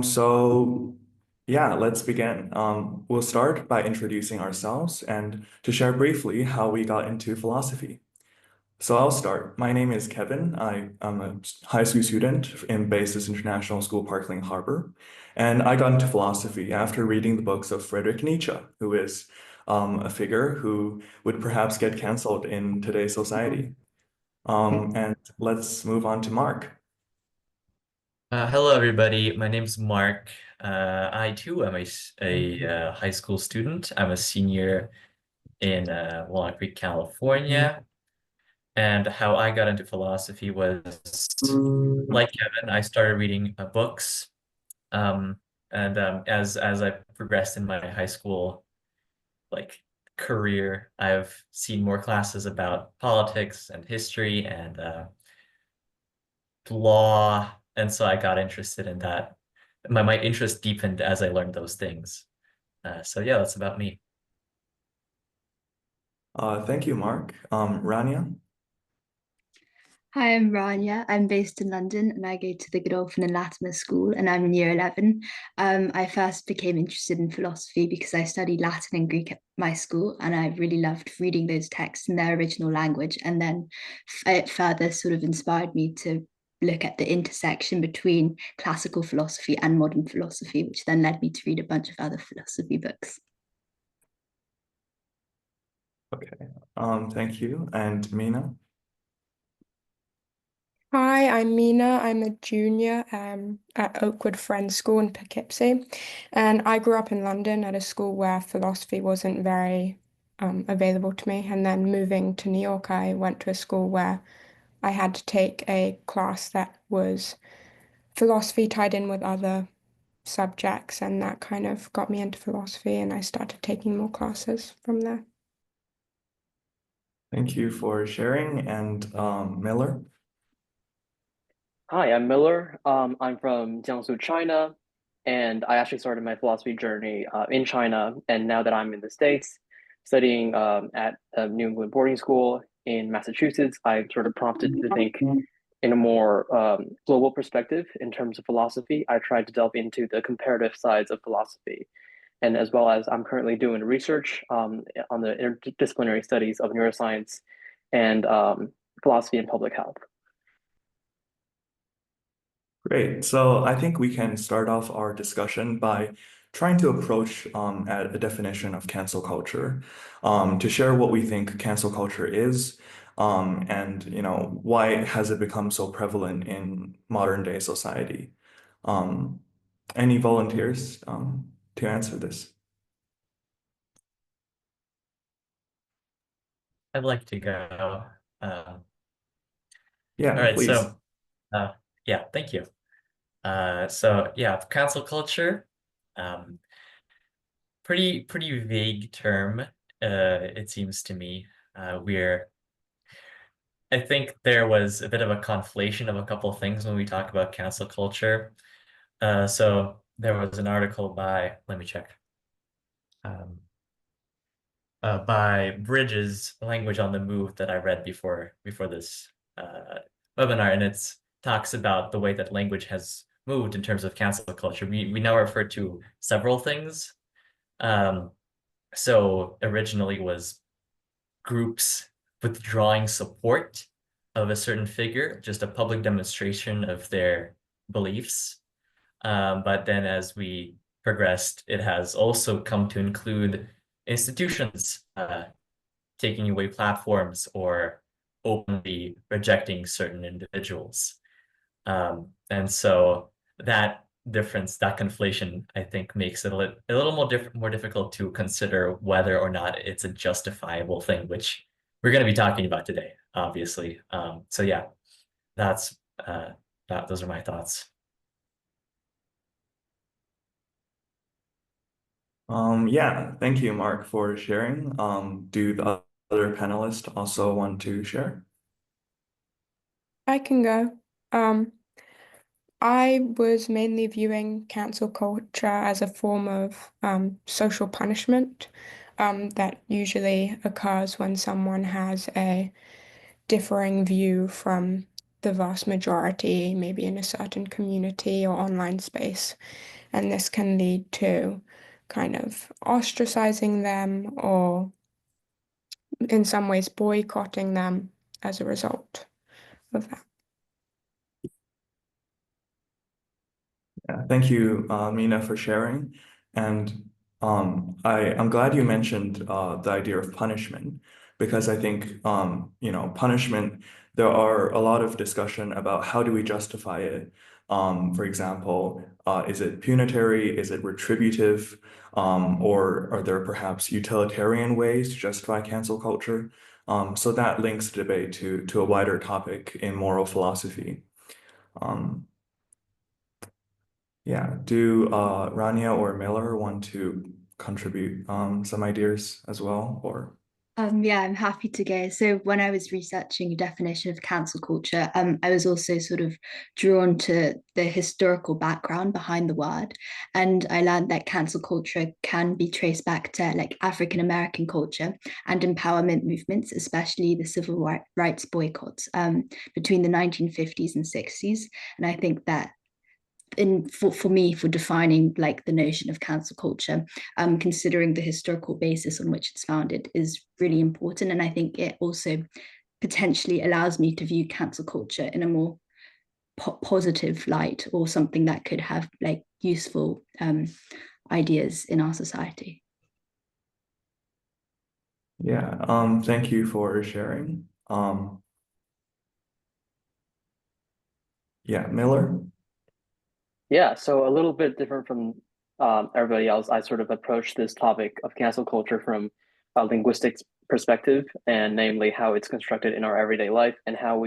So yeah, let's begin. We'll start by introducing ourselves and to share briefly how we got into philosophy. So I'll start. My name is Kevin. I am a high school student in BASIS International School Parkland Harbor, and I got into philosophy after reading the books of Friedrich Nietzsche, who is a figure who would perhaps get canceled in today's society. And let's move on to Mark. Hello, everybody. My name's Mark. I too am a high school student. I'm a senior in Walnut Creek, California. And how I got into philosophy was, like Kevin, I started reading books. As I progressed in my high school like career, I've seen more classes about politics and history and law, and so I got interested in that. My interest deepened as I learned those things. So yeah, that's about me. Thank you, Mark. Rania. Hi, I'm Rania. I'm based in London and I go to the Godolphin and Latimer School and I'm in year 11. I first became interested in philosophy because I studied Latin and Greek at my school and I really loved reading those texts in their original language. And then it further sort of inspired me to look at the intersection between classical philosophy and modern philosophy, which then led me to read a bunch of other philosophy books. Okay. Thank you. And Mina. Hi, I'm Mina. I'm a junior at Oakwood Friends School in Poughkeepsie, and I grew up in London at a school where philosophy wasn't very available to me. And then moving to New York, I went to a school where I had to take a class that was philosophy tied in with other subjects, and that kind of got me into philosophy, and I started taking more classes from there. Thank you for sharing. And Miller. Hi, I'm Miller. I'm from Jiangsu, China, and I actually started my philosophy journey in China. And now that I'm in the States, studying at a New England boarding school in Massachusetts, I'm sort of prompted to think in a more global perspective in terms of philosophy. I tried to delve into the comparative sides of philosophy, and as well as I'm currently doing research on the interdisciplinary studies of neuroscience and philosophy and public health. Great. So I think we can start off our discussion by trying to approach at a definition of cancel culture, to share what we think cancel culture is, and why has it become so prevalent in modern day society. Um, any volunteers to answer this? I'd like to go. All Yeah, right, please. so yeah, thank you. So yeah, cancel culture, um, pretty vague term, it seems to me. I think there was a bit of a conflation of a couple of things when we talk about cancel culture. So there was an article by, let me check, um, by Bridges, Language on the Move, that I read before this webinar, and it talks about the way that language has moved in terms of cancel culture. We now refer to several things. So originally was groups withdrawing support of a certain figure, just a public demonstration of their beliefs. But then as we progressed, it has also come to include institutions taking away platforms or openly rejecting certain individuals. And so that difference, that conflation, I think makes it a little more difficult to consider whether or not it's a justifiable thing, which we're going to be talking about today, obviously. So yeah, that's those are my thoughts. Yeah, thank you, Mark, for sharing. Do the other panelists also want to share? I can go. I was mainly viewing cancel culture as a form of social punishment that usually occurs when someone has a differing view from the vast majority, maybe in a certain community or online space. And this can lead to kind of ostracizing them or in some ways boycotting them as a result of that. Yeah, thank you, Mina, for sharing. And I'm glad you mentioned the idea of punishment, because I think punishment, there are a lot of discussion about how do we justify it. For example, is it punitory? Is it retributive? Or are there perhaps utilitarian ways to justify cancel culture? So that links the debate to a wider topic in moral philosophy. Yeah, do Rania or Miller want to contribute some ideas as well, or? Yeah, I'm happy to go. So when I was researching a definition of cancel culture, I was also sort of drawn to the historical background behind the word. And I learned that cancel culture can be traced back to like African American culture and empowerment movements, especially the civil rights boycotts between the 1950s and 60s. And I think that for me, for defining like the notion of cancel culture, considering the historical basis on which it's founded is really important. And I think it also potentially allows me to view cancel culture in a more positive light, or something that could have like useful ideas in our society. Yeah, thank you for sharing. Yeah, Miller? Yeah, so a little bit different from everybody else, I sort of approached this topic of cancel culture from a linguistics perspective, and namely how it's constructed in our everyday life and how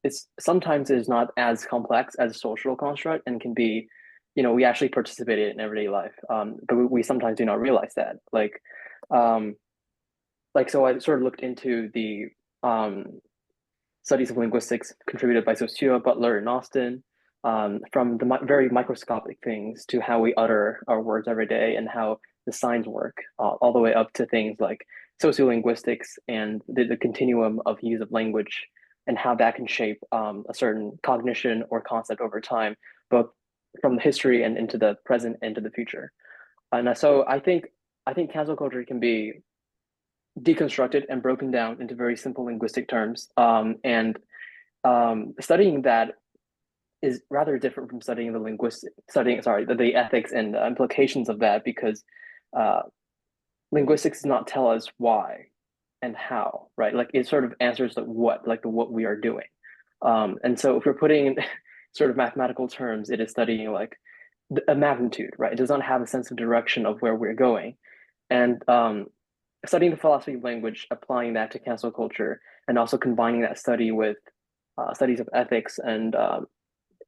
it's sometimes is not as complex as a social construct and can be, we actually participate in everyday life, but we sometimes do not realize that. So I sort of looked into the studies of linguistics contributed by Saussure, Butler, and Austin, from the very microscopic things to how we utter our words every day and how the signs work, all the way up to things like sociolinguistics and the continuum of use of language and how that can shape a certain cognition or concept over time, both from the history and into the present and to the future. And so I think cancel culture can be deconstructed and broken down into very simple linguistic terms. And studying that is rather different from studying the ethics and the implications of that, because linguistics does not tell us why and how, right? Like it sort of answers the what we are doing. And so if we're putting in sort of mathematical terms, it is studying like a magnitude, right? It does not have a sense of direction of where we're going. And studying the philosophy of language, applying that to cancel culture, and also combining that study with studies of ethics and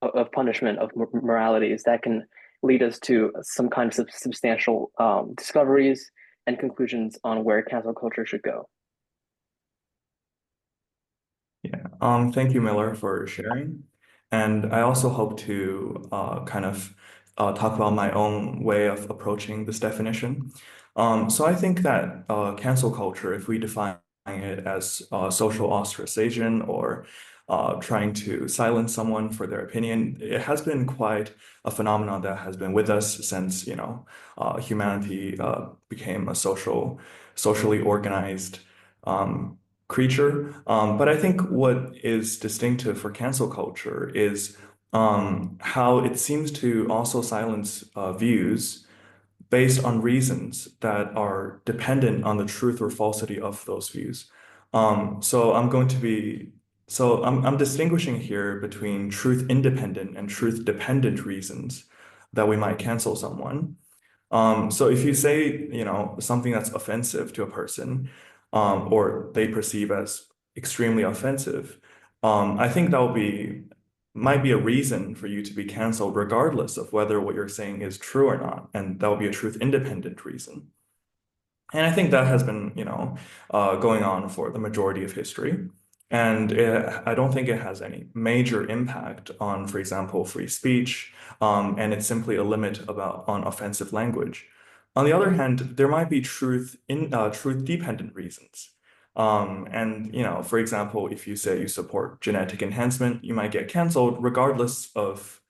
of punishment, of moralities, that can lead us to some kind of substantial discoveries and conclusions on where cancel culture should go. Yeah, thank you, Miller, for sharing. And I also hope to kind of talk about my own way of approaching this definition. So I think that cancel culture, if we define it as social ostracization or trying to silence someone for their opinion, it has been quite a phenomenon that has been with us since, humanity became a socially organized creature. But I think what is distinctive for cancel culture is how it seems to also silence views based on reasons that are dependent on the truth or falsity of those views. So I'm distinguishing here between truth independent and truth dependent reasons that we might cancel someone. So if you say, something that's offensive to a person, or they perceive as extremely offensive, I think might be a reason for you to be canceled, regardless of whether what you're saying is true or not, and that would be a truth independent reason. And I think that has been, going on for the majority of history. And I don't think it has any major impact on, for example, free speech, and it's simply a limit on offensive language. On the other hand, there might be truth dependent reasons. And, for example, if you say you support genetic enhancement, you might get canceled regardless of,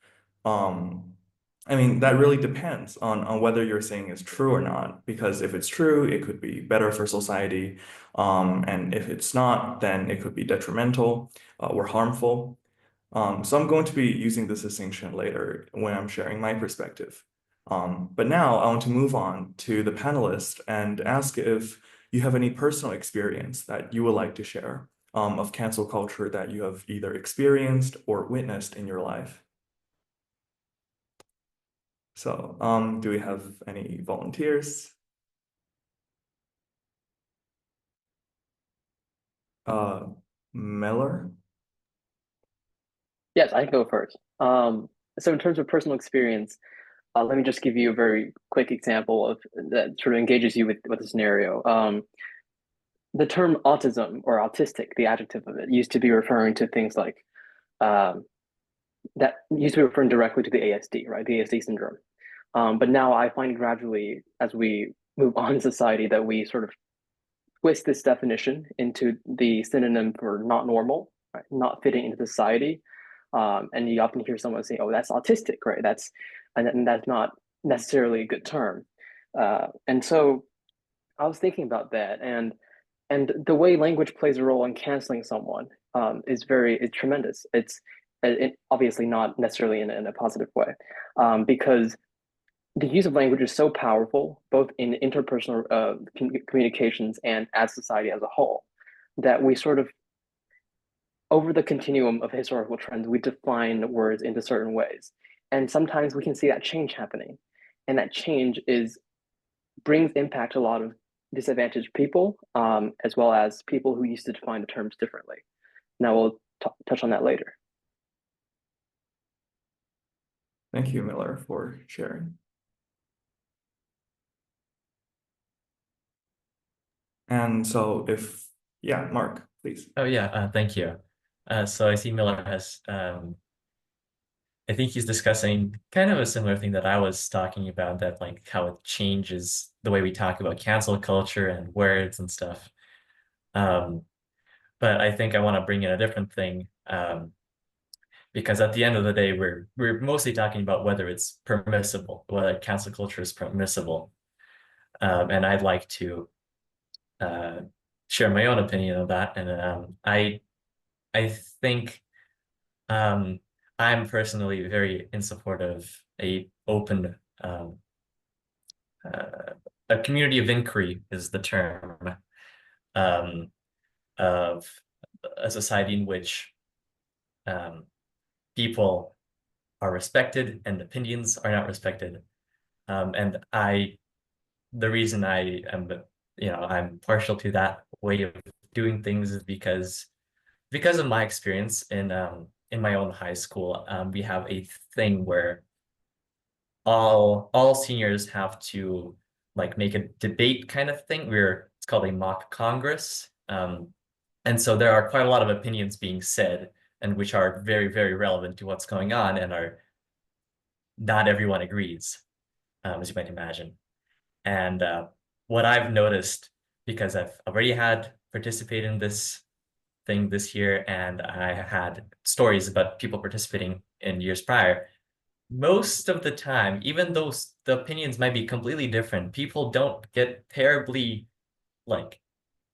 that really depends on whether you're saying is true or not, because if it's true, it could be better for society. And if it's not, then it could be detrimental or harmful. So I'm going to be using this distinction later when I'm sharing my perspective. But now I want to move on to the panelists and ask if you have any personal experience that you would like to share of cancel culture that you have either experienced or witnessed in your life. So do we have any volunteers? Miller? Yes, I can go first. So in terms of personal experience, let me just give you a very quick example of that sort of engages you with the scenario. The term autism or autistic, the adjective of it, used to be referring to things like that used to be referring directly to the ASD, right? The ASD syndrome. But now I find gradually, as we move on in society, that we sort of twist this definition into the synonym for not normal, right? Not fitting into society. And you often hear someone say, "Oh, that's autistic," right? And that's not necessarily a good term. And so I was thinking about that, and the way language plays a role in canceling someone is tremendous. It's obviously not necessarily in a positive way, because the use of language is so powerful, both in interpersonal communications and as society as a whole, that we sort of, over the continuum of historical trends, we define words into certain ways. And sometimes we can see that change happening. And that change brings impact to a lot of disadvantaged people, as well as people who used to define the terms differently. Now we'll touch on that later. Thank you, Miller, for sharing. And so Mark, please. Oh yeah, thank you. So I see Miller has, I think he's discussing kind of a similar thing that I was talking about, that like how it changes the way we talk about cancel culture and words and stuff. But I think I want to bring in a different thing, because at the end of the day, we're mostly talking about whether it's permissible, whether cancel culture is permissible. And I'd like to share my own opinion of that. And I think I'm personally very in support of a open, a community of inquiry is the term, of a society in which people are respected and opinions are not respected. And the reason I am, I'm partial to that way of doing things is because of my experience in my own high school. We have a thing where all seniors have to like make a debate kind of thing. It's called a mock Congress. And so there are quite a lot of opinions being said, and which are very, very relevant to what's going on, and not everyone agrees, as you might imagine. And what I've noticed, because I've already participated in this thing this year, and I had stories about people participating in years prior, most of the time, even though the opinions might be completely different, people don't get terribly,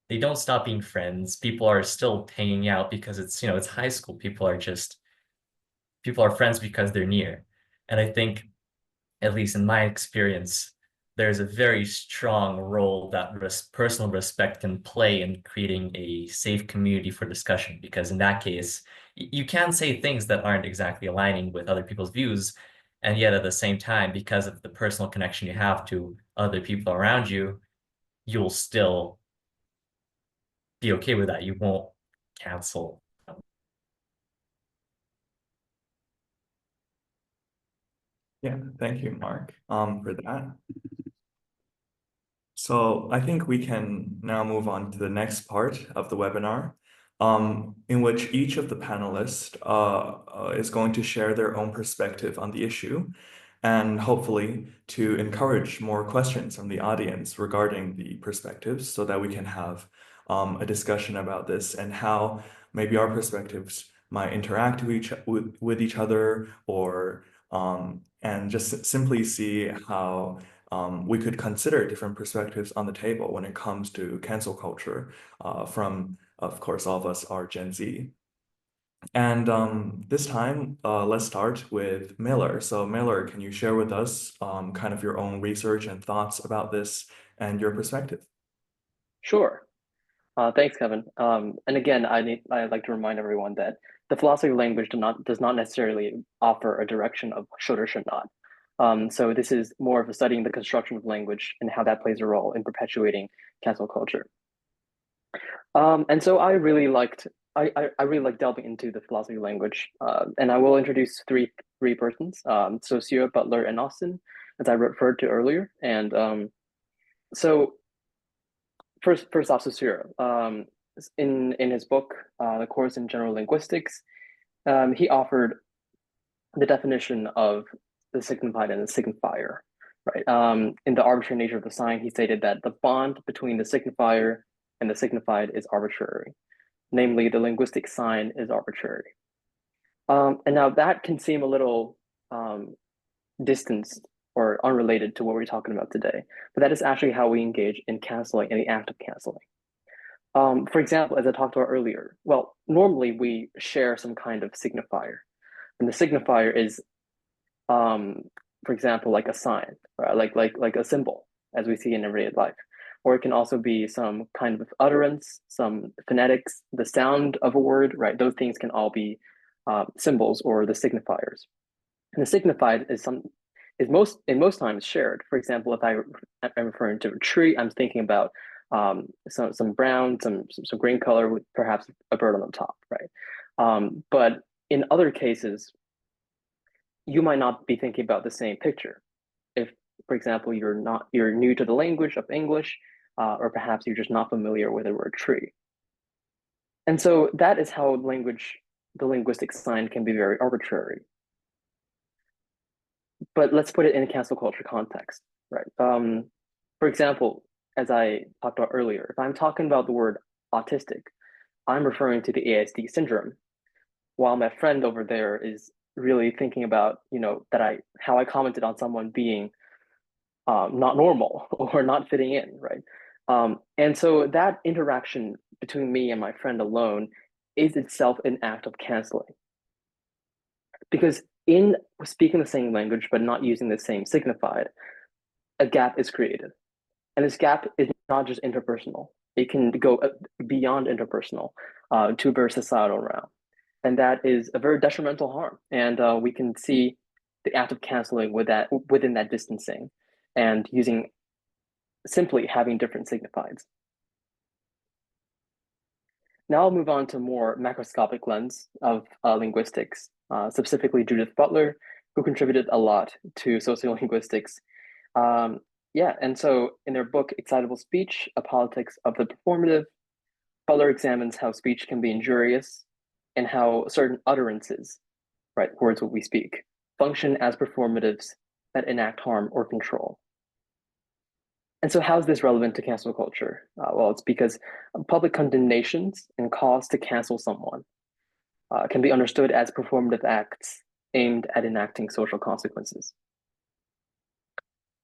they don't stop being friends. People are still hanging out because it's high school. People are friends because they're near. And I think, at least in my experience, there's a very strong role that personal respect can play in creating a safe community for discussion, because in that case, you can say things that aren't exactly aligning with other people's views, and yet at the same time, because of the personal connection you have to other people around you, you'll still be okay with that. You won't cancel. Yeah, thank you, Mark, for that. So I think we can now move on to the next part of the webinar, in which each of the panelists is going to share their own perspective on the issue, and hopefully to encourage more questions from the audience regarding the perspectives, so that we can have a discussion about this and how maybe our perspectives might interact with each other, or and just simply see how we could consider different perspectives on the table when it comes to cancel culture from, of course, all of us are Gen Z. And this time, let's start with Miller. So Miller, can you share with us kind of your own research and thoughts about this and your perspective? Sure. Thanks, Kevin. And again, I'd like to remind everyone that the philosophy of language does not necessarily offer a direction of should or should not. So this is more of a studying the construction of language and how that plays a role in perpetuating cancel culture. And so I really liked delving into the philosophy of language, and I will introduce three persons, Saussure, Butler, and Austin, as I referred to earlier. And so first off, Saussure, in his book, The Course in General Linguistics, he offered the definition of the signified and the signifier, right? In The Arbitrary Nature of the Sign, he stated that the bond between the signifier and the signified is arbitrary. Namely, the linguistic sign is arbitrary. And now that can seem a little distanced or unrelated to what we're talking about today, but that is actually how we engage in canceling and the act of canceling. For example, as I talked about earlier, well, normally we share some kind of signifier, and the signifier is, for example, like a sign, like a symbol, as we see in everyday life. Or it can also be some kind of utterance, some phonetics, the sound of a word, right? Those things can all be symbols or the signifiers. And the signified is most times shared. For example, if I'm referring to a tree, I'm thinking about some brown, some green color with perhaps a bird on the top, right? But in other cases, you might not be thinking about the same picture. If, for example, you're new to the language of English, or perhaps you're just not familiar with the word tree. And so that is how the linguistic sign can be very arbitrary. But let's put it in a cancel culture context, right? For example, as I talked about earlier, if I'm talking about the word autistic, I'm referring to the ASD syndrome, while my friend over there is really thinking about, how I commented on someone being not normal or not fitting in, right? And so that interaction between me and my friend alone is itself an act of canceling. Because in speaking the same language but not using the same signified, a gap is created. And this gap is not just interpersonal. It can go beyond interpersonal to a very societal realm. And that is a very detrimental harm. And we can see the act of canceling within that distancing and simply having different signifieds. Now I'll move on to more macroscopic lens of linguistics, specifically Judith Butler, who contributed a lot to sociolinguistics. And so in their book, Excitable Speech, A Politics of the Performative, Butler examines how speech can be injurious and how certain utterances, right, words what we speak, function as performatives that enact harm or control. And so how is this relevant to cancel culture? Well, it's because public condemnations and calls to cancel someone can be understood as performative acts aimed at enacting social consequences.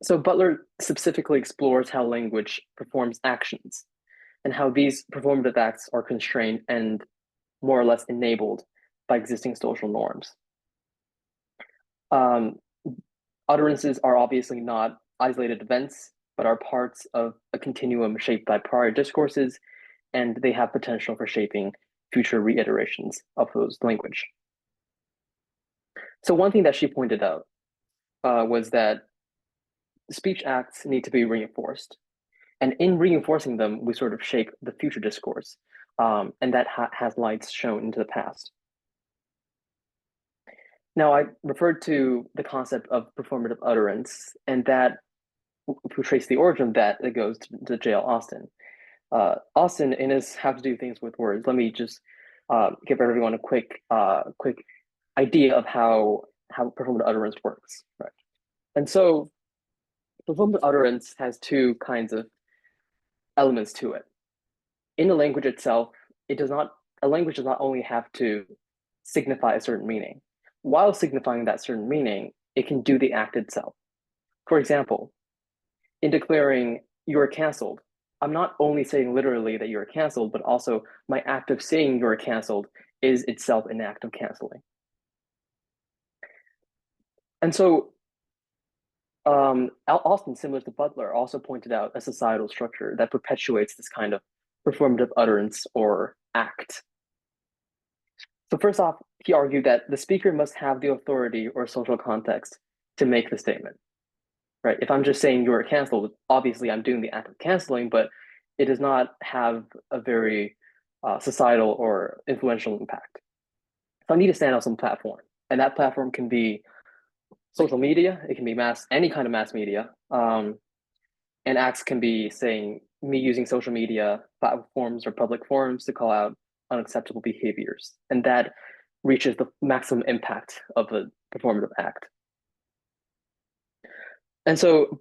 So Butler specifically explores how language performs actions and how these performative acts are constrained and more or less enabled by existing social norms. Utterances are obviously not isolated events, but are parts of a continuum shaped by prior discourses, and they have potential for shaping future reiterations of those language. So one thing that she pointed out was that speech acts need to be reinforced. And in reinforcing them, we sort of shape the future discourse, and that has lights shown into the past. Now, I referred to the concept of performative utterance, and that, if we trace the origin of that, it goes to J.L. Austin. Austin, in his How to Do Things with Words, let me just give everyone a quick idea of how performative utterance works, right? And so performative utterance has two kinds of elements to it. in a language itself, a language does not only have to signify a certain meaning. While signifying that certain meaning, it can do the act itself. For example, in declaring you are canceled, I'm not only saying literally that you are canceled, but also my act of saying you are canceled is itself an act of canceling. And so Austin, similar to Butler, also pointed out a societal structure that perpetuates this kind of performative utterance or act. So first off, he argued that the speaker must have the authority or social context to make the statement, right? If I'm just saying you're canceled, obviously I'm doing the act of canceling, but it does not have a very societal or influential impact. So I need to stand on some platform, and that platform can be social media, it can be any kind of mass media, and acts can be saying me using social media platforms or public forums to call out unacceptable behaviors, and that reaches the maximum impact of a performative act. And so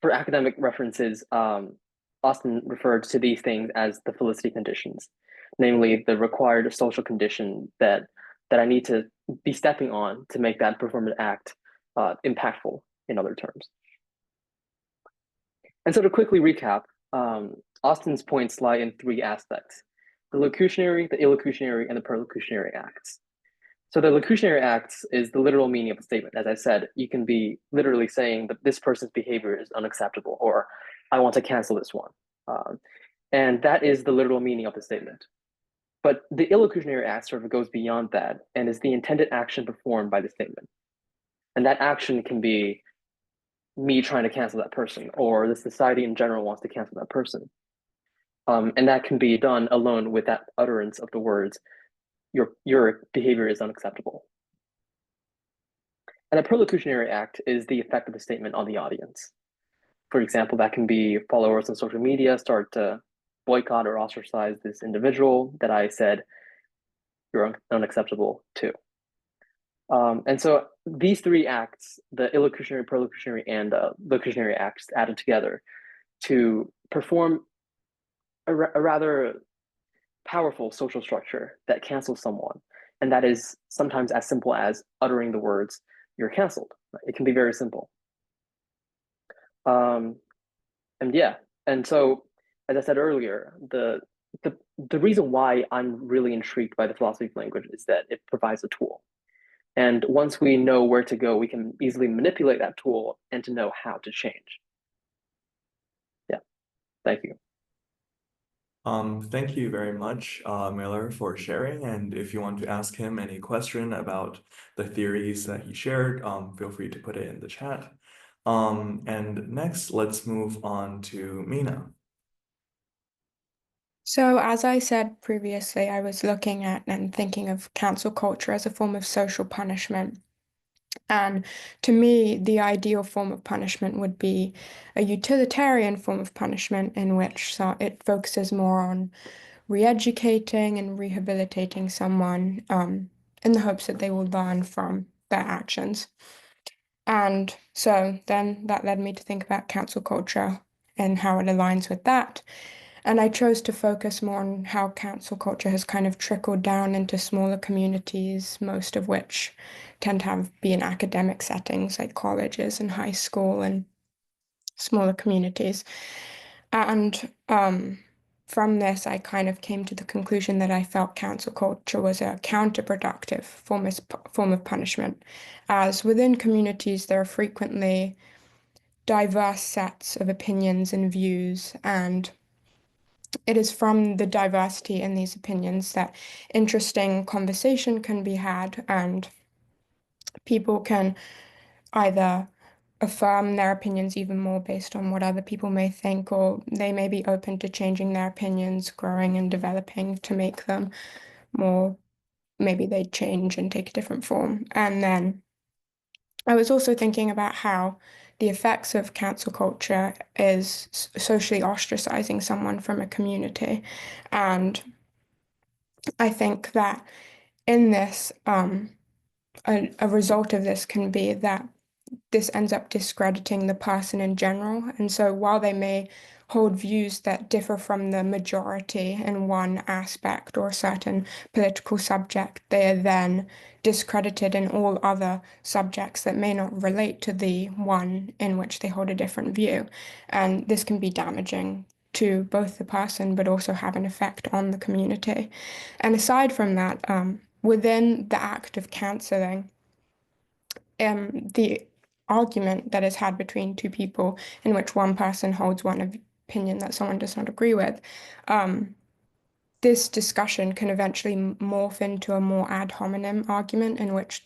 for academic references, Austin referred to these things as the felicity conditions, namely the required social condition that I need to be stepping on to make that performative act impactful, in other terms. And so to quickly recap, Austin's points lie in three aspects: the locutionary, the illocutionary, and the perlocutionary acts. So the locutionary acts is the literal meaning of a statement. As I said, you can be literally saying that this person's behavior is unacceptable, or I want to cancel this one. And that is the literal meaning of the statement. But the illocutionary act sort of goes beyond that and is the intended action performed by the statement. And that action can be me trying to cancel that person, or the society in general wants to cancel that person. And that can be done alone with that utterance of the words, your behavior is unacceptable. And a perlocutionary act is the effect of the statement on the audience. For example, that can be followers on social media start to boycott or ostracize this individual that I said you're unacceptable to. And so these three acts, the illocutionary, perlocutionary, and locutionary acts added together to perform a rather powerful social structure that cancels someone. And that is sometimes as simple as uttering the words, you're canceled. It can be very simple. And yeah, and so as I said earlier, the reason why I'm really intrigued by the philosophy of language is that it provides a tool. And once we know where to go, we can easily manipulate that tool and to know how to change. Yeah, thank you. Thank you very much, Miller, for sharing. And if you want to ask him any question about the theories that he shared, feel free to put it in the chat. And next, let's move on to Mina. So, as I said previously, I was looking at and thinking of cancel culture as a form of social punishment. And to me, the ideal form of punishment would be a utilitarian form of punishment in which it focuses more on re-educating and rehabilitating someone in the hopes that they will learn from their actions. And so then that led me to think about cancel culture and how it aligns with that. And I chose to focus more on how cancel culture has kind of trickled down into smaller communities, most of which tend to be in academic settings like colleges and high school and smaller communities. And from this, I kind of came to the conclusion that I felt cancel culture was a counterproductive form of punishment, as within communities, there are frequently diverse sets of opinions and views, and it is from the diversity in these opinions that interesting conversation can be had, and people can either affirm their opinions even more based on what other people may think, or they may be open to changing their opinions, growing and developing to make them more, maybe they change and take a different form. And then I was also thinking about how the effects of cancel culture is socially ostracizing someone from a community. And I think that in this, a result of this can be that this ends up discrediting the person in general. And so while they may hold views that differ from the majority in one aspect or a certain political subject, they are then discredited in all other subjects that may not relate to the one in which they hold a different view. And this can be damaging to both the person, but also have an effect on the community. And aside from that, within the act of cancelling, the argument that is had between two people in which one person holds one opinion that someone does not agree with, this discussion can eventually morph into a more ad hominem argument in which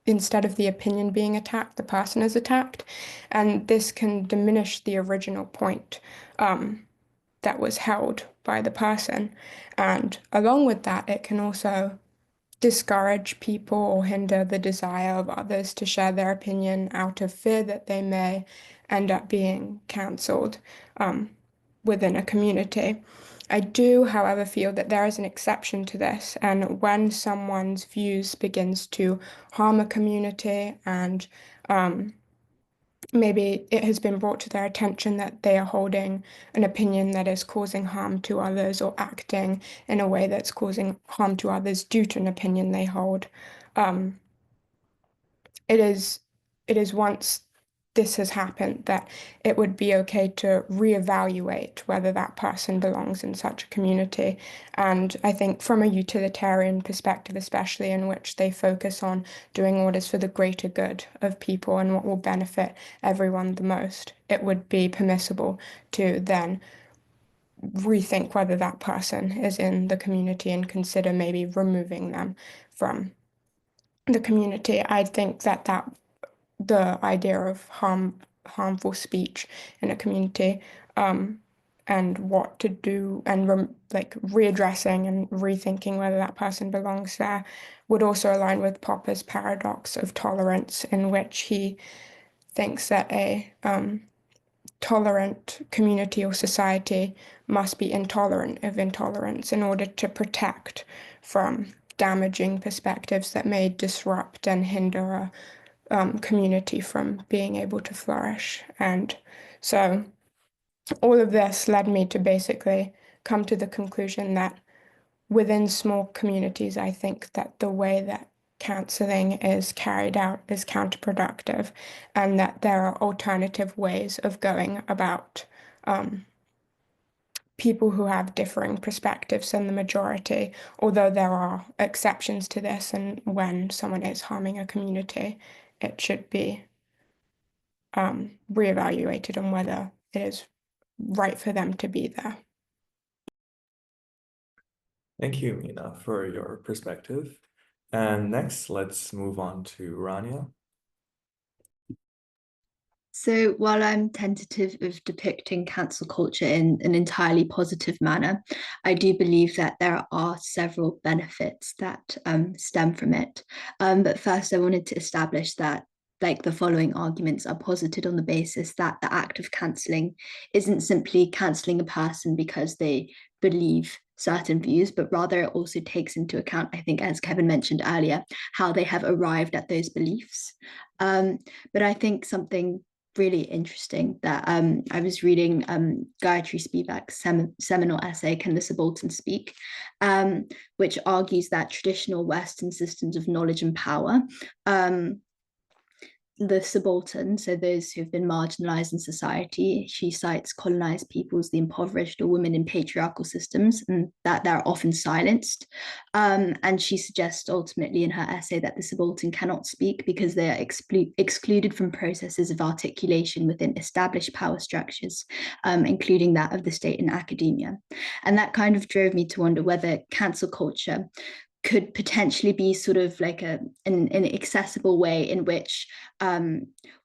instead of the opinion being attacked, the person is attacked. And this can diminish the original point that was held by the person. And along with that, it can also discourage people or hinder the desire of others to share their opinion out of fear that they may end up being cancelled within a community. I do, however, feel that there is an exception to this, and when someone's views begins to harm a community and maybe it has been brought to their attention that they are holding an opinion that is causing harm to others or acting in a way that's causing harm to others due to an opinion they hold. It is once this has happened that it would be okay to reevaluate whether that person belongs in such a community. And I think from a utilitarian perspective, especially in which they focus on doing what is for the greater good of people and what will benefit everyone the most, it would be permissible to then rethink whether that person is in the community and consider maybe removing them from the community. I think that the idea of harmful speech in a community and what to do and readdressing and rethinking whether that person belongs there would also align with Popper's paradox of tolerance, in which he thinks that a tolerant community or society must be intolerant of intolerance in order to protect from damaging perspectives that may disrupt and hinder a community from being able to flourish. And so all of this led me to basically come to the conclusion that within small communities, I think that the way that cancelling is carried out is counterproductive, and that there are alternative ways of going about people who have differing perspectives than the majority, although there are exceptions to this, and when someone is harming a community, it should be reevaluated on whether it is right for them to be there. Thank you, Mina, for your perspective. And next, let's move on to Rania. So while I'm tentative of depicting cancel culture in an entirely positive manner, I do believe that there are several benefits that stem from it. But first, I wanted to establish that the following arguments are posited on the basis that the act of cancelling isn't simply cancelling a person because they believe certain views, but rather it also takes into account, I think, as Kevin mentioned earlier, how they have arrived at those beliefs. But I think something really interesting that I was reading Gayatri Spivak's seminal essay, Can the Subaltern Speak?, which argues that traditional Western systems of knowledge and power, the subaltern, so those who've been marginalized in society, she cites colonized peoples, the impoverished, or women in patriarchal systems, and that they're often silenced. And she suggests ultimately in her essay that the subaltern cannot speak because they are excluded from processes of articulation within established power structures, including that of the state and academia. And that kind of drove me to wonder whether cancel culture could potentially be sort of like an accessible way in which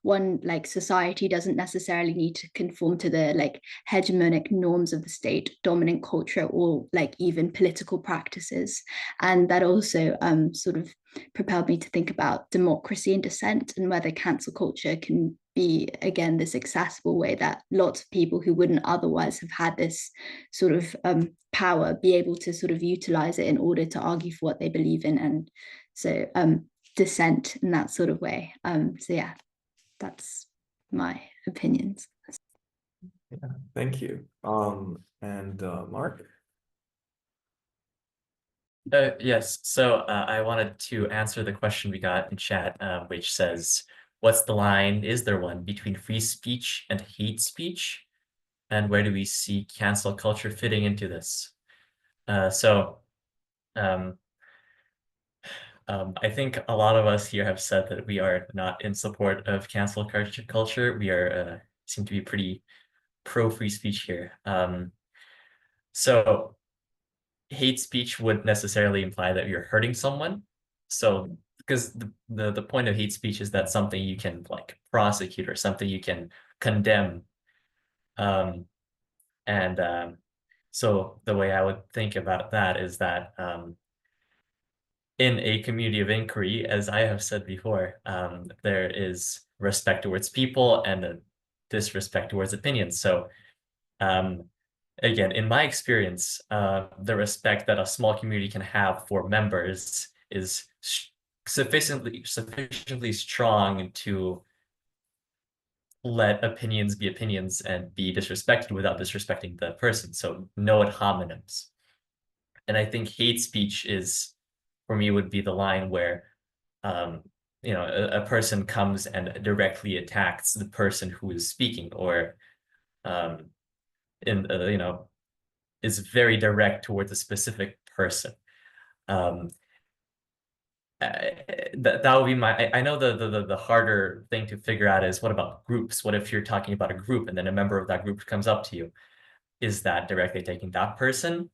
one society doesn't necessarily need to conform to the hegemonic norms of the state, dominant culture, or even political practices. And that also sort of propelled me to think about democracy and dissent, and whether cancel culture can be, again, this accessible way that lots of people who wouldn't otherwise have had this sort of power be able to sort of utilize it in order to argue for what they believe in. And so dissent in that sort of way. So yeah. that's my opinions. Yeah, thank you. And Mark? Yes, so I wanted to answer the question we got in chat, which says, what's the line, is there one, between free speech and hate speech? And where do we see cancel culture fitting into this? I think a lot of us here have said that we are not in support of cancel culture. We are seem to be pretty pro free speech here. So hate speech would necessarily imply that you're hurting someone. So because the point of hate speech is that something you can like prosecute or something you can condemn. So the way I would think about that is that in a community of inquiry, as I have said before, there is respect towards people and a disrespect towards opinions. So again, in my experience, the respect that a small community can have for members is sufficiently strong to let opinions be opinions and be disrespected without disrespecting the person. So no ad hominems. And I think hate speech is, for me, would be the line where a person comes and directly attacks the person who is speaking, or is very direct towards a specific person. That would be my. I know the harder thing to figure out is, what about groups? What if you're talking about a group and then a member of that group comes up to you? Is that directly taking that person?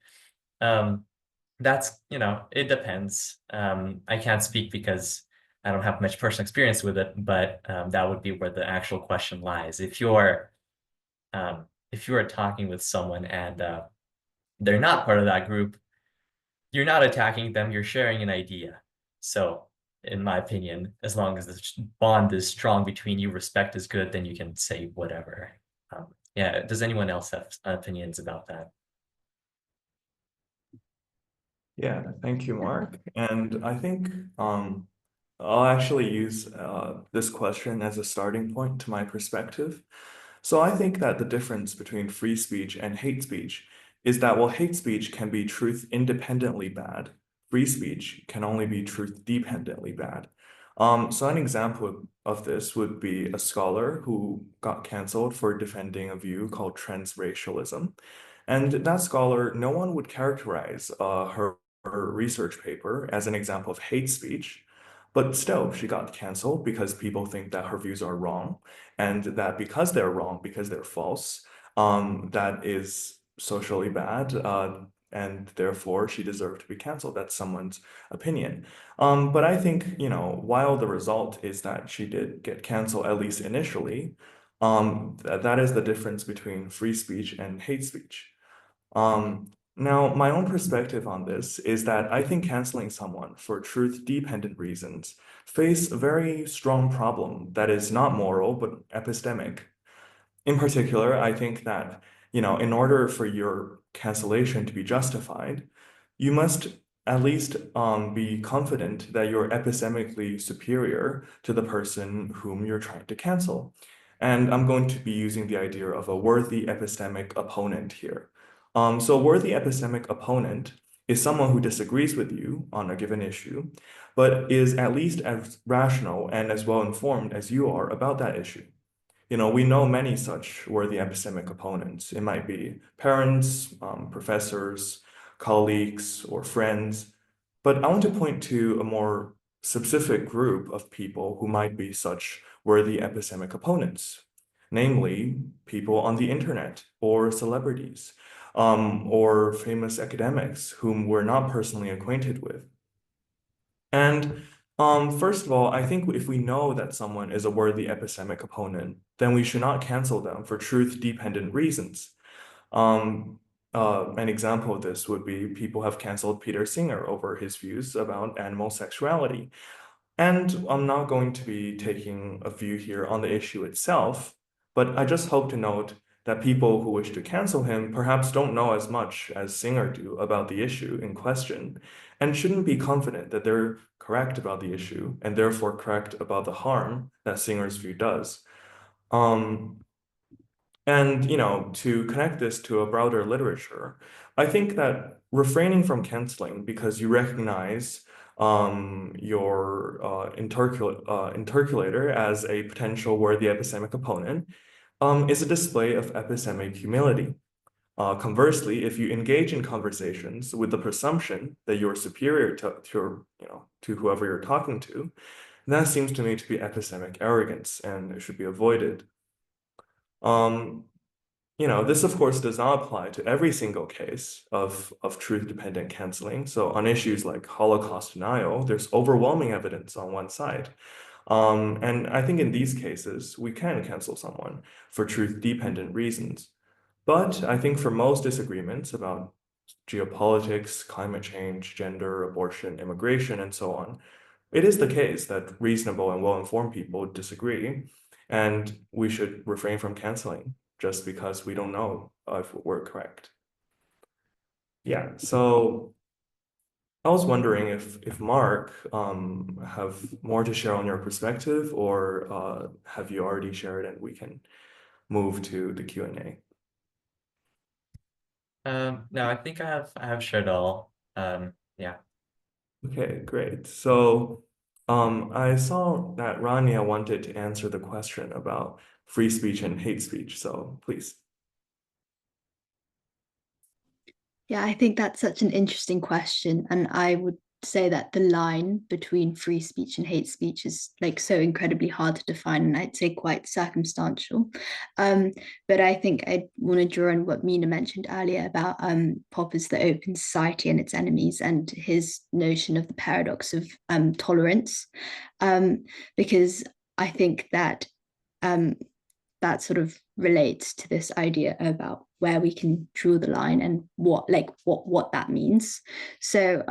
That's, it depends. I can't speak because I don't have much personal experience with it, but that would be where the actual question lies. If you're talking with someone and they're not part of that group, you're not attacking them, you're sharing an idea. So in my opinion, as long as the bond is strong between you, respect is good, then you can say whatever. Yeah, does anyone else have opinions about that? Yeah, thank you, Mark. And I think I'll actually use this question as a starting point to my perspective. So I think that the difference between free speech and hate speech is that while hate speech can be truth independently bad, free speech can only be truth dependently bad. So an example of this would be a scholar who got canceled for defending a view called transracialism. And that scholar, no one would characterize her research paper as an example of hate speech, but still she got canceled because people think that her views are wrong, and that because they're wrong, because they're false, that is socially bad, and therefore she deserved to be canceled. That's someone's opinion. But I think, while the result is that she did get canceled, at least initially, that is the difference between free speech and hate speech. Now, my own perspective on this is that I think canceling someone for truth-dependent reasons face a very strong problem that is not moral, but epistemic. In particular, I think that, in order for your cancellation to be justified, you must at least be confident that you're epistemically superior to the person whom you're trying to cancel. And I'm going to be using the idea of a worthy epistemic opponent here. So a worthy epistemic opponent is someone who disagrees with you on a given issue, but is at least as rational and as well informed as you are about that issue. We know many such worthy epistemic opponents. It might be parents, professors, colleagues, or friends. But I want to point to a more specific group of people who might be such worthy epistemic opponents, namely people on the internet or celebrities, or famous academics whom we're not personally acquainted with. And first of all, I think if we know that someone is a worthy epistemic opponent, then we should not cancel them for truth-dependent reasons. An example of this would be people have canceled Peter Singer over his views about animal sexuality. And I'm not going to be taking a view here on the issue itself, but I just hope to note that people who wish to cancel him perhaps don't know as much as Singer do about the issue in question, and shouldn't be confident that they're correct about the issue and therefore correct about the harm that Singer's view does. And, to connect this to a broader literature, I think that refraining from canceling because you recognize your interculator as a potential worthy epistemic opponent is a display of epistemic humility. Conversely, if you engage in conversations with the presumption that you're superior to whoever you're talking to, that seems to me to be epistemic arrogance and it should be avoided. This of course does not apply to every single case of truth-dependent canceling. So on issues like Holocaust denial, there's overwhelming evidence on one side. And I think in these cases, we can cancel someone for truth-dependent reasons. But I think for most disagreements about geopolitics, climate change, gender, abortion, immigration, and so on, it is the case that reasonable and well-informed people disagree, and we should refrain from canceling just because we don't know if we're correct. Yeah, so I was wondering if Mark have more to share on your perspective, or have you already shared and we can move to the Q&A. No, I think I have shared all. Yeah. Okay, great. So I saw that Rania wanted to answer the question about free speech and hate speech, so please. Yeah, I think that's such an interesting question. And I would say that the line between free speech and hate speech is like so incredibly hard to define, and I'd say quite circumstantial. But I think I want to draw on what Mina mentioned earlier about Popper's The Open Society and Its Enemies, and his notion of the paradox of tolerance, because I think that that sort of relates to this idea about where we can draw the line and what that means. So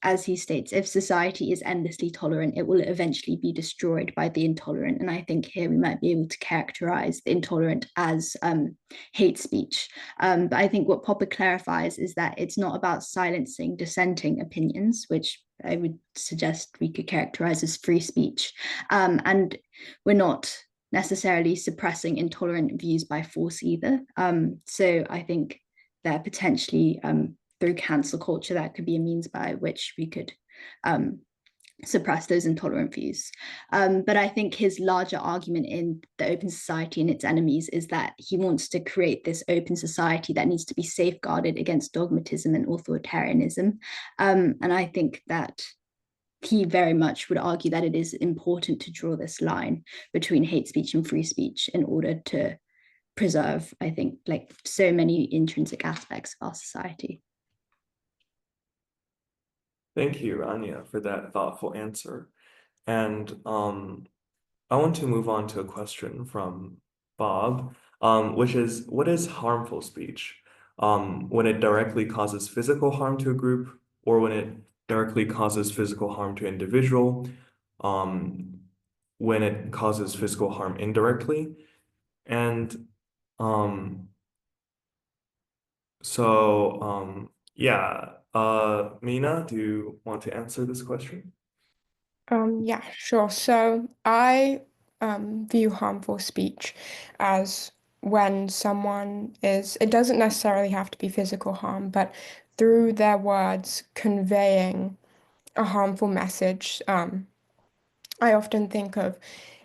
as he states, if society is endlessly tolerant, it will eventually be destroyed by the intolerant. And I think here we might be able to characterize the intolerant as hate speech. But I think what Popper clarifies is that it's not about silencing dissenting opinions, which I would suggest we could characterize as free speech. And we're not necessarily suppressing intolerant views by force either. So I think that potentially through cancel culture, that could be a means by which we could suppress those intolerant views. But I think his larger argument in The Open Society and Its Enemies is that he wants to create this open society that needs to be safeguarded against dogmatism and authoritarianism. And I think that he very much would argue that it is important to draw this line between hate speech and free speech in order to preserve, I think, like so many intrinsic aspects of our society. Thank you, Rania, for that thoughtful answer. And I want to move on to a question from Bob, which is, what is harmful speech? When it directly causes physical harm to a group, or when it directly causes physical harm to an individual, when it causes physical harm indirectly. And yeah, Mina, do you want to answer this question? Yeah, sure. So I view harmful speech as when someone it doesn't necessarily have to be physical harm, but through their words conveying a harmful message. I often think of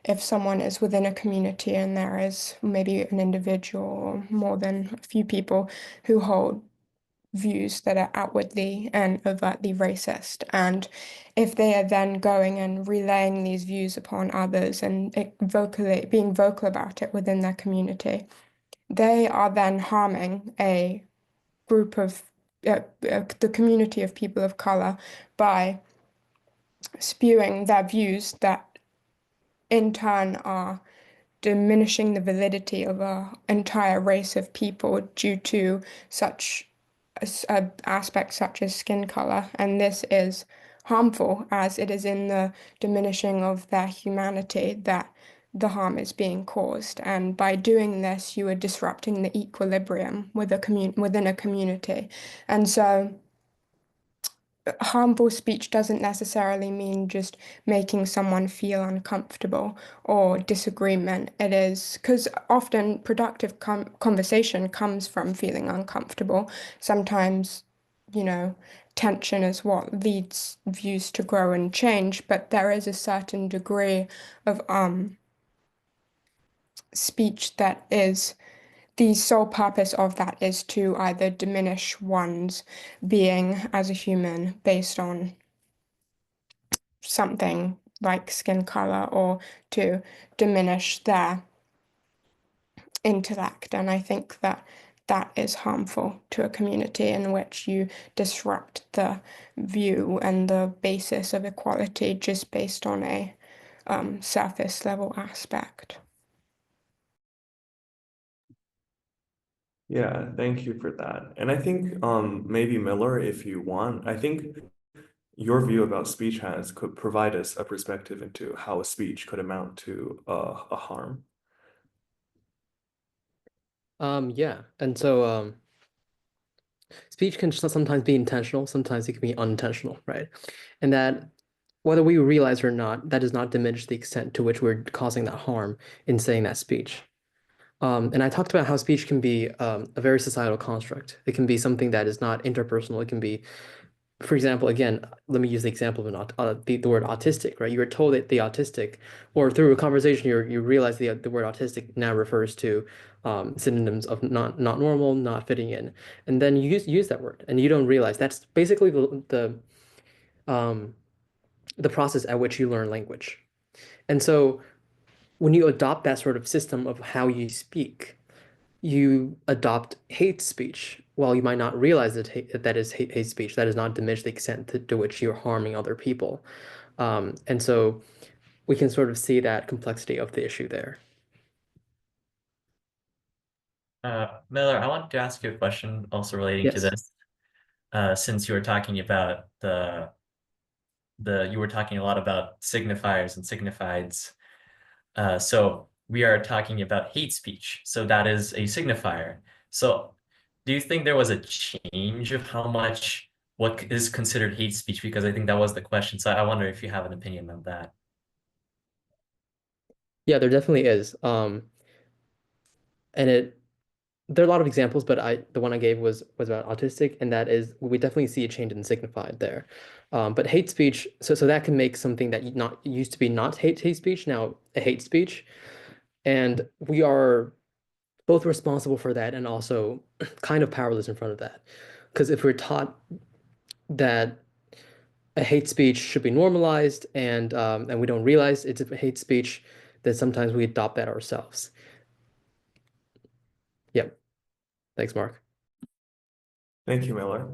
if someone is within a community and there is maybe an individual or more than a few people who hold views that are outwardly and overtly racist. And if they are then going and relaying these views upon others and being vocal about it within their community, they are then harming a group of the community of people of color by spewing their views that in turn are diminishing the validity of an entire race of people due to such aspects such as skin color. And this is harmful as it is in the diminishing of their humanity that the harm is being caused. And by doing this, you are disrupting the equilibrium within a community. And so harmful speech doesn't necessarily mean just making someone feel uncomfortable or disagreement. It is because often productive conversation comes from feeling uncomfortable. Sometimes, tension is what leads views to grow and change, but there is a certain degree of speech that is the sole purpose of that is to either diminish one's being as a human based on something like skin color or to diminish their intellect. And I think that that is harmful to a community in which you disrupt the view and the basis of equality just based on a surface level aspect. Yeah, thank you for that. And I think maybe Miller, if you want, I think your view about speech could provide us a perspective into how a speech could amount to a harm. Yeah, and so speech can sometimes be intentional, sometimes it can be unintentional, right? And that whether we realize or not, that does not diminish the extent to which we're causing that harm in saying that speech. And I talked about how speech can be a very societal construct. It can be something that is not interpersonal. It can be, for example, again, let me use the example of the word autistic, right? You were told that the autistic, or through a conversation, you realize the word autistic now refers to synonyms of not normal, not fitting in, and then you use that word, and you don't realize that's basically the process at which you learn language. And so when you adopt that sort of system of how you speak, you adopt hate speech. While you might not realize that is hate speech, that does not diminish the extent to which you're harming other people. And so we can sort of see that complexity of the issue there. Miller, I wanted to ask you a question also relating to this. Since you were talking about you were talking a lot about signifiers and signifieds. So we are talking about hate speech. So that is a signifier. So do you think there was a change of what is considered hate speech? Because I think that was the question. So I wonder if you have an opinion on that. Yeah, there definitely is. And there are a lot of examples, but the one I gave was about autistic, and that is we definitely see a change in signified there. But hate speech, so that can make something that used to be not hate speech now a hate speech, and we are both responsible for that and also kind of powerless in front of that, because if we're taught that a hate speech should be normalized and we don't realize it's a hate speech, then sometimes we adopt that ourselves. Yep. Thanks, Mark. Thank you, Miller.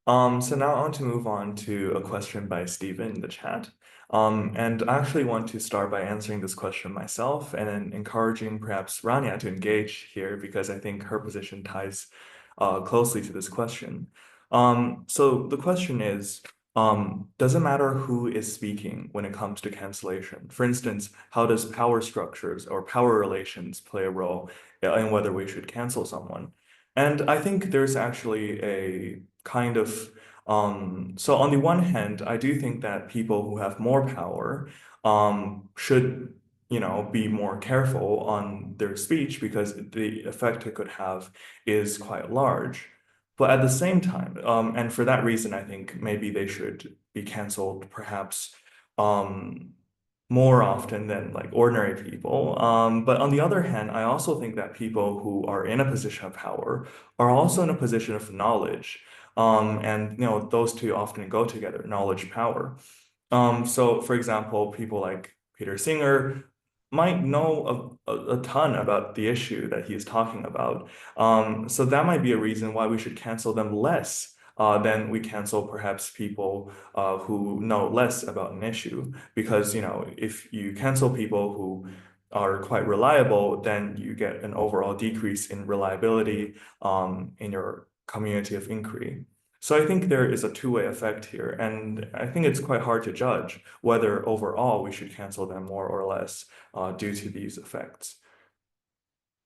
So now I want to move on to a question by Stephen in the chat. And I actually want to start by answering this question myself and then encouraging perhaps Rania to engage here because I think her position ties closely to this question. So the question is, does it matter who is speaking when it comes to cancellation? For instance, how does power structures or power relations play a role in whether we should cancel someone? And I think there's actually a kind of, so on the one hand, I do think that people who have more power should, be more careful on their speech because the effect it could have is quite large. But at the same time, and for that reason, I think maybe they should be canceled perhaps more often than like ordinary people. But on the other hand, I also think that people who are in a position of power are also in a position of knowledge. And those two often go together, knowledge, power. So for example, people like Peter Singer might know a ton about the issue that he's talking about. So that might be a reason why we should cancel them less than we cancel perhaps people who know less about an issue. Because, if you cancel people who are quite reliable, then you get an overall decrease in reliability in your community of inquiry. So I think there is a two-way effect here, and I think it's quite hard to judge whether overall we should cancel them more or less due to these effects.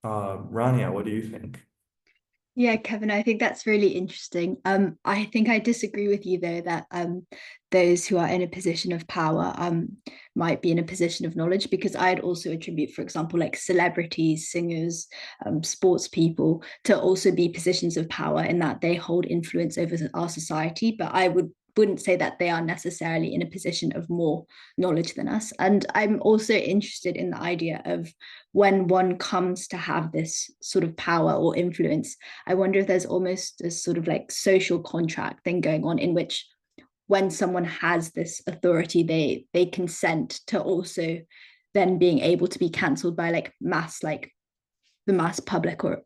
Rania, what do you think? Yeah, Kevin, I think that's really interesting. I think I disagree with you though that those who are in a position of power might be in a position of knowledge, because I'd also attribute, for example, like celebrities, singers, sports people to also be positions of power in that they hold influence over our society. But I wouldn't say that they are necessarily in a position of more knowledge than us. And I'm also interested in the idea of when one comes to have this sort of power or influence, I wonder if there's almost a sort of like social contract thing going on in which when someone has this authority, they consent to also then being able to be cancelled by like the mass public or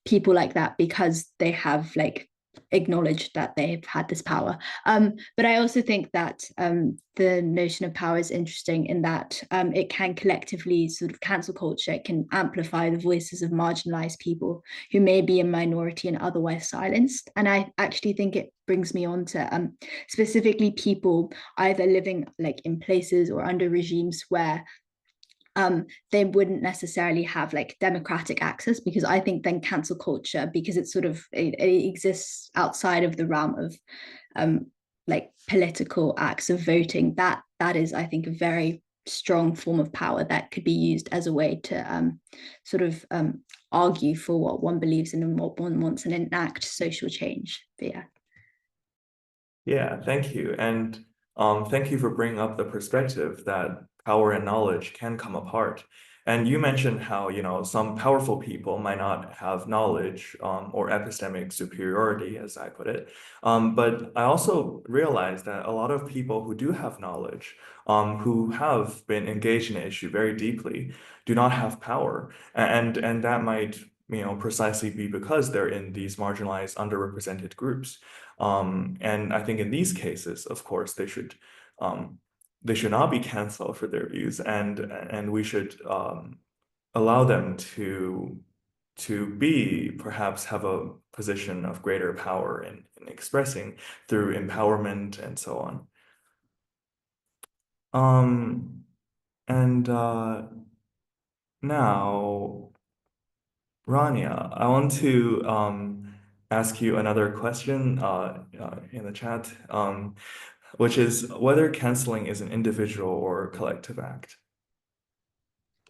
people like that, because they have like acknowledged that they've had this power. But I also think that the notion of power is interesting in that it can collectively sort of cancel culture. It can amplify the voices of marginalized people who may be a minority and otherwise silenced. And I actually think it brings me on to specifically people either living like in places or under regimes where they wouldn't necessarily have like democratic access, because I think then cancel culture, because it exists outside of the realm of like political acts of voting, that is, I think, a very strong form of power that could be used as a way to argue for what one believes in and what one wants and enact social change. But yeah. Yeah, thank you. And thank you for bringing up the perspective that power and knowledge can come apart. And you mentioned how, some powerful people might not have knowledge or epistemic superiority, as I put it. But I also realized that a lot of people who do have knowledge, who have been engaged in an issue very deeply, do not have power. And that might, precisely be because they're in these marginalized, underrepresented groups. And I think in these cases, of course, they should not be canceled for their views, and we should allow them to be perhaps have a position of greater power in expressing through empowerment and so on. And now, Rania, I want to ask you another question in the chat, which is whether canceling is an individual or collective act.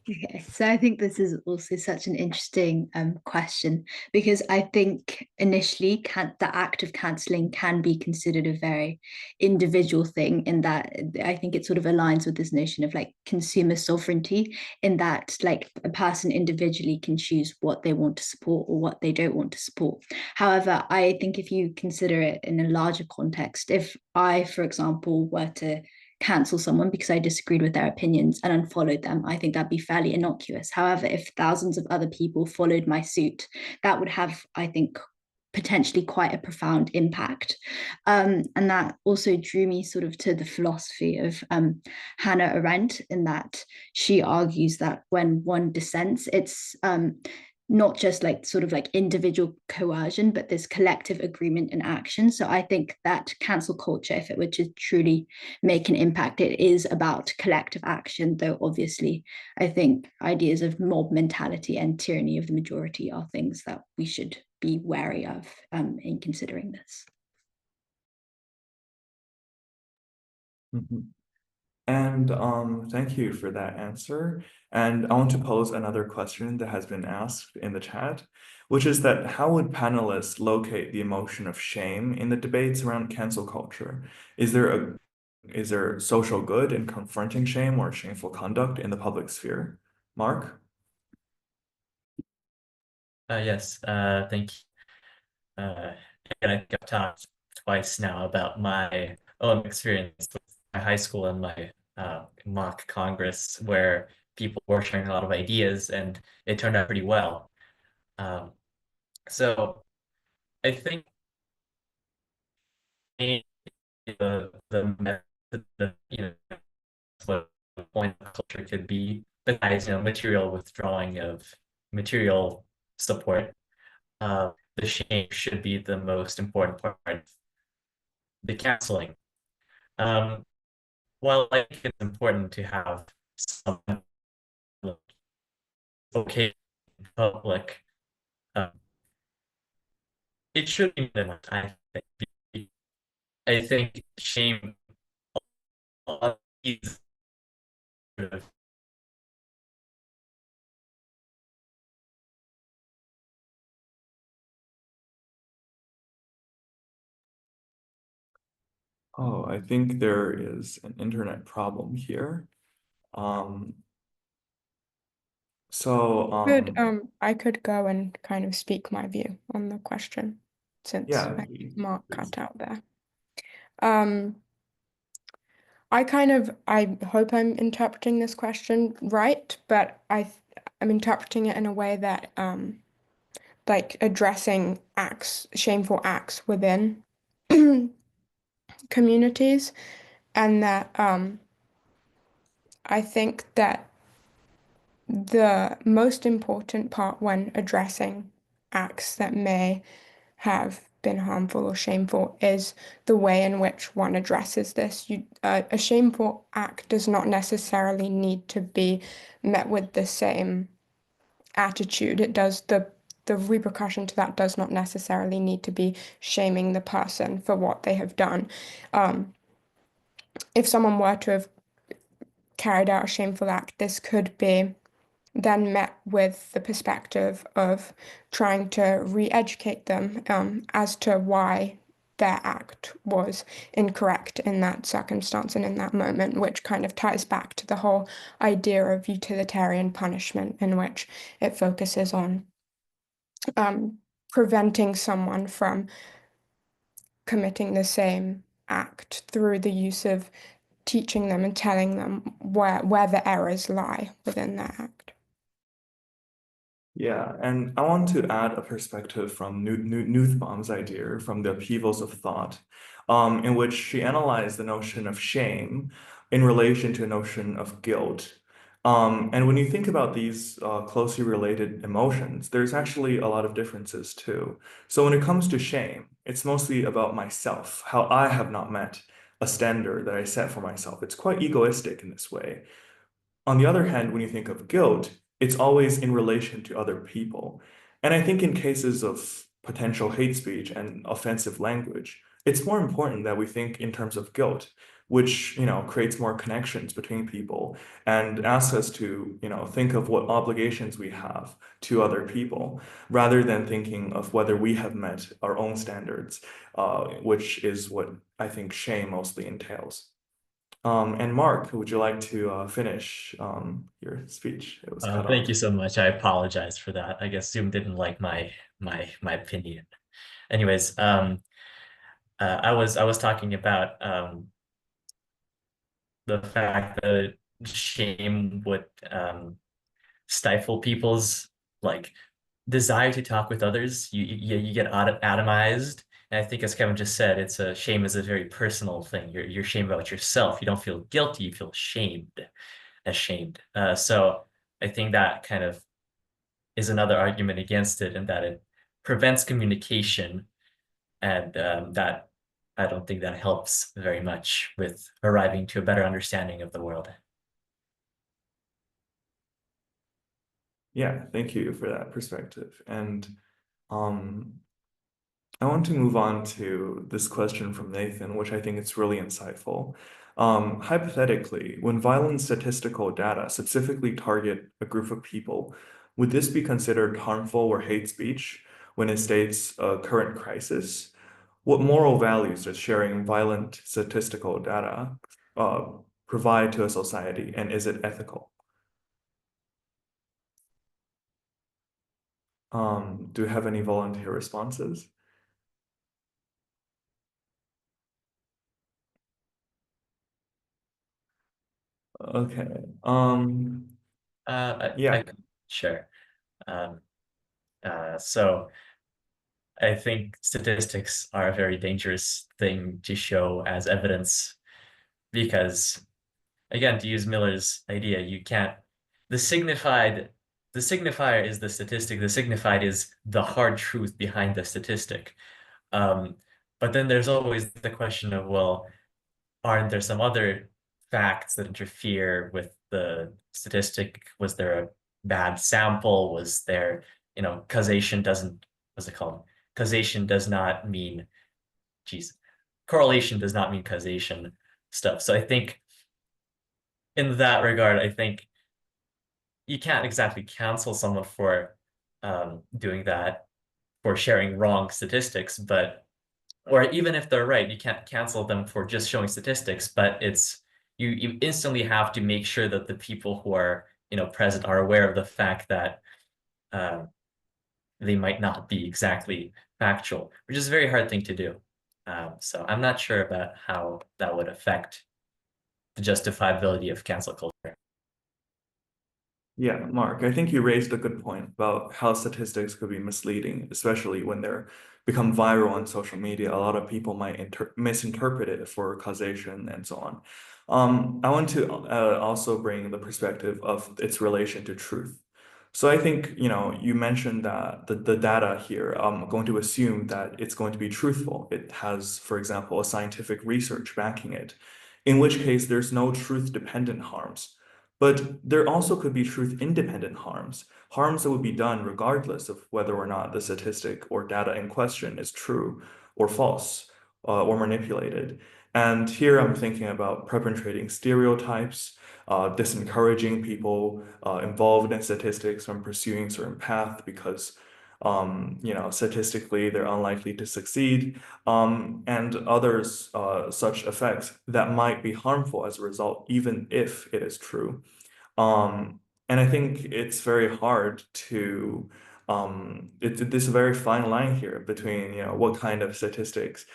Okay, so I think this is also such an interesting question, because I think initially the act of cancelling can be considered a very individual thing, in that I think it sort of aligns with this notion of like consumer sovereignty, in that like a person individually can choose what they want to support or what they don't want to support. However, I think if you consider it in a larger context, if I, for example, were to cancel someone because I disagreed with their opinions and unfollowed them, I think that'd be fairly innocuous. However, if thousands of other people followed my suit, that would have, I think, potentially quite a profound impact. And that also drew me sort of to the philosophy of Hannah Arendt, in that she argues that when one dissents, it's not just like sort of like individual coercion, but this collective agreement and action. So I think that cancel culture, if it were to truly make an impact, it is about collective action, though obviously I think ideas of mob mentality and tyranny of the majority are things that we should be wary of in considering this. Mm-hmm. And thank you for that answer. And I want to pose another question that has been asked in the chat, which is that how would panelists locate the emotion of shame in the debates around cancel culture? Is there social good in confronting shame or shameful conduct in the public sphere? Mark? Yes, thank you. And I think I've talked twice now about my own experience with my high school and my mock Congress, where people were sharing a lot of ideas and it turned out pretty well. So I think the method, what the point of culture could be, besides material withdrawing of material support, the shame should be the most important part of the counseling. While I think it's important to have some okay in public, it should be minimum. I think shame is sort of Oh, I think there is an internet problem here. I could go and kind of speak my view on the question since yeah, I think please. Mark cut out there. I hope I'm interpreting this question right, but I'm interpreting it in a way that like addressing shameful acts within communities, and that I think that the most important part when addressing acts that may have been harmful or shameful is the way in which one addresses this. A shameful act does not necessarily need to be met with the same attitude. The repercussion to that does not necessarily need to be shaming the person for what they have done. If someone were to have carried out a shameful act, this could be then met with the perspective of trying to re-educate them as to why their act was incorrect in that circumstance and in that moment, which kind of ties back to the whole idea of utilitarian punishment, in which it focuses on preventing someone from committing the same act through the use of teaching them and telling them where the errors lie within that act. Yeah, and I want to add a perspective from Nuthbaum's idea from the upheavals of thought, in which she analyzed the notion of shame in relation to a notion of guilt. And when you think about these closely related emotions, there's actually a lot of differences too. So when it comes to shame, it's mostly about myself, how I have not met a standard that I set for myself. It's quite egoistic in this way. On the other hand, when you think of guilt, it's always in relation to other people. And I think in cases of potential hate speech and offensive language, it's more important that we think in terms of guilt, which, creates more connections between people and asks us to, think of what obligations we have to other people, rather than thinking of whether we have met our own standards, which is what I think shame mostly entails. And Mark, would you like to finish your speech? It was cut thank off. you so much. I apologize for that. I guess Zoom didn't like my opinion. Anyways, I was talking about the fact that shame would stifle people's like desire to talk with others. You get atomized. And I think, as Kevin just said, shame is a very personal thing. You're ashamed about yourself. You don't feel guilty. You feel ashamed. So I think that kind of is another argument against it, and that it prevents communication, and that I don't think that helps very much with arriving to a better understanding of the world. Yeah, thank you for that perspective. And I want to move on to this question from Nathan, which I think is really insightful. Hypothetically, when violent statistical data specifically target a group of people, would this be considered harmful or hate speech when it states a current crisis? What moral values does sharing violent statistical data provide to a society, and is it ethical? Do you have any volunteer responses? Okay. Yeah. Sure. So I think statistics are a very dangerous thing to show as evidence, because, again, to use Miller's idea, the the signifier is the statistic. The signified is the hard truth behind the statistic. But then there's always the question of, well, aren't there some other facts that interfere with the statistic? Was there a bad sample? Was there, causation doesn't, what's it called? Causation does not mean, correlation does not mean causation stuff. So I think in that regard, I think you can't exactly cancel someone for doing that, for sharing wrong statistics, or even if they're right, you can't cancel them for just showing statistics, but you instantly have to make sure that the people who are present are aware of the fact that they might not be exactly factual, which is a very hard thing to do. So I'm not sure about how that would affect the justifiability of cancel culture. Yeah, Mark, I think you raised a good point about how statistics could be misleading, especially when they're become viral on social media. A lot of people might misinterpret it for causation and so on. I want to also bring the perspective of its relation to truth. So I think, you mentioned that the data here, I'm going to assume that it's going to be truthful. It has, for example, a scientific research backing it, in which case there's no truth-dependent harms. But there also could be truth-independent harms that would be done regardless of whether or not the statistic or data in question is true or false or manipulated. And here I'm thinking about perpetrating stereotypes, disencouraging people involved in statistics from pursuing certain path because statistically they're unlikely to succeed, and others such effects that might be harmful as a result, even if it is true. And I think it's very hard to it's this very fine line here between what kind of statistics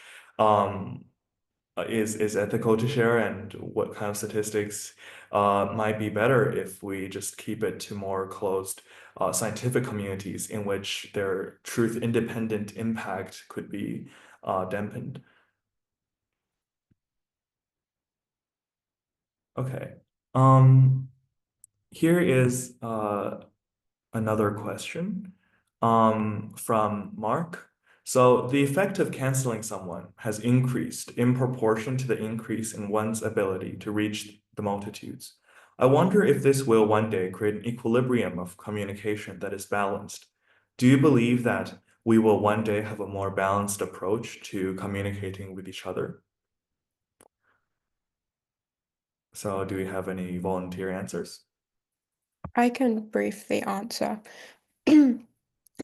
is ethical to share and what kind of statistics might be better if we just keep it to more closed scientific communities in which their truth-independent impact could be dampened. Okay. Here is another question from Mark. So the effect of canceling someone has increased in proportion to the increase in one's ability to reach the multitudes. I wonder if this will one day create an equilibrium of communication that is balanced. Do you believe that we will one day have a more balanced approach to communicating with each other? So do we have any volunteer answers? I can briefly answer.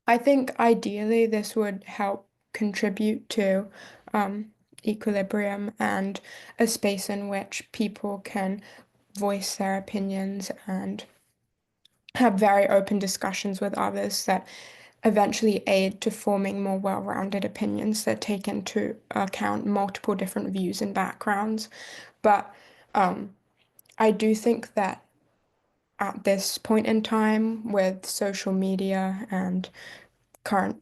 I think ideally this would help contribute to equilibrium and a space in which people can voice their opinions and have very open discussions with others that eventually aid to forming more well-rounded opinions that take into account multiple different views and backgrounds. But I do think that at this point in time, with social media and current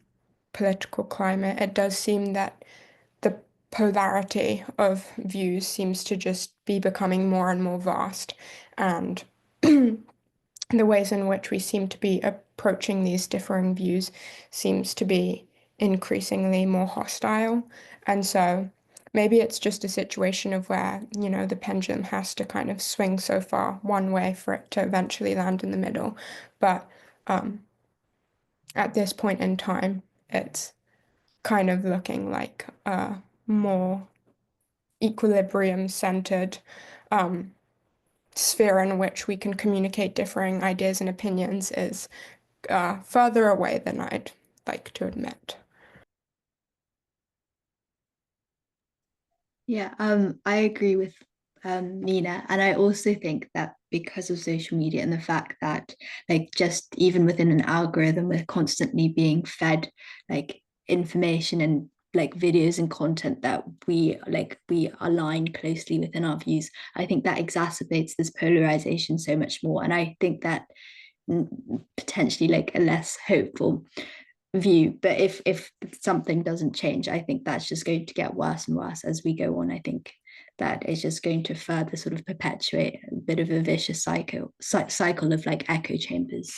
political climate, it does seem that the polarity of views seems to just be becoming more and more vast, and the ways in which we seem to be approaching these differing views seems to be increasingly more hostile. And so maybe it's just a situation of where, the pendulum has to kind of swing so far one way for it to eventually land in the middle. But at this point in time, it's kind of looking like a more equilibrium-centered sphere in which we can communicate differing ideas and opinions is further away than I'd like to admit. Yeah, I agree with Nina, and I also think that because of social media and the fact that just even within an algorithm, we're constantly being fed information and videos and content that we align closely within our views. I think that exacerbates this polarization so much more, and I think that potentially a less hopeful view. But if something doesn't change, I think that's just going to get worse and worse as we go on. I think that is just going to further sort of perpetuate a bit of a vicious cycle of echo chambers.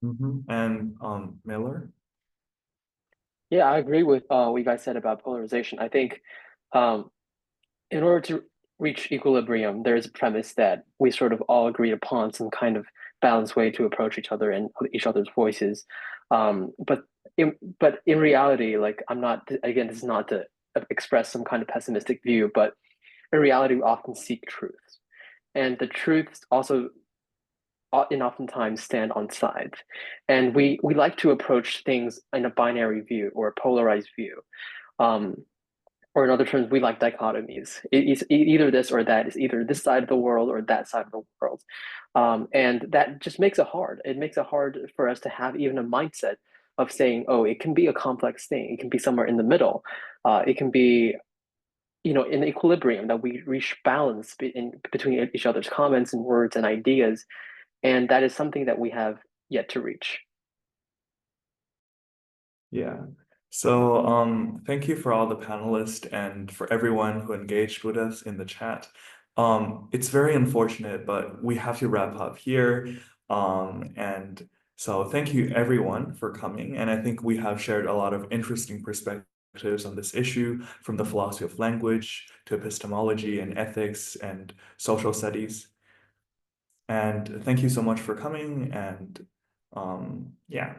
And Miller? Yeah, I agree with what you guys said about polarization. I think in order to reach equilibrium, there is a premise that we sort of all agree upon some kind of balanced way to approach each other and each other's voices. But in reality, like I'm not, again, this is not to express some kind of pessimistic view, but in reality, we often seek truths. And the truths also oftentimes stand on sides. And we like to approach things in a binary view or a polarized view. Or in other terms, we like dichotomies. It's either this or that. It's either this side of the world or that side of the world. And that just makes it hard. It makes it hard for us to have even a mindset of saying, oh, it can be a complex thing. It can be somewhere in the middle. It can be, in equilibrium, that we reach balance between each other's comments and words and ideas. And that is something that we have yet to reach. Yeah. So thank you for all the panelists and for everyone who engaged with us in the chat. It's very unfortunate, but we have to wrap up here. And so thank you everyone for coming. And I think we have shared a lot of interesting perspectives on this issue, from the philosophy of language to epistemology and ethics and social studies. And thank you so much for coming. And yeah.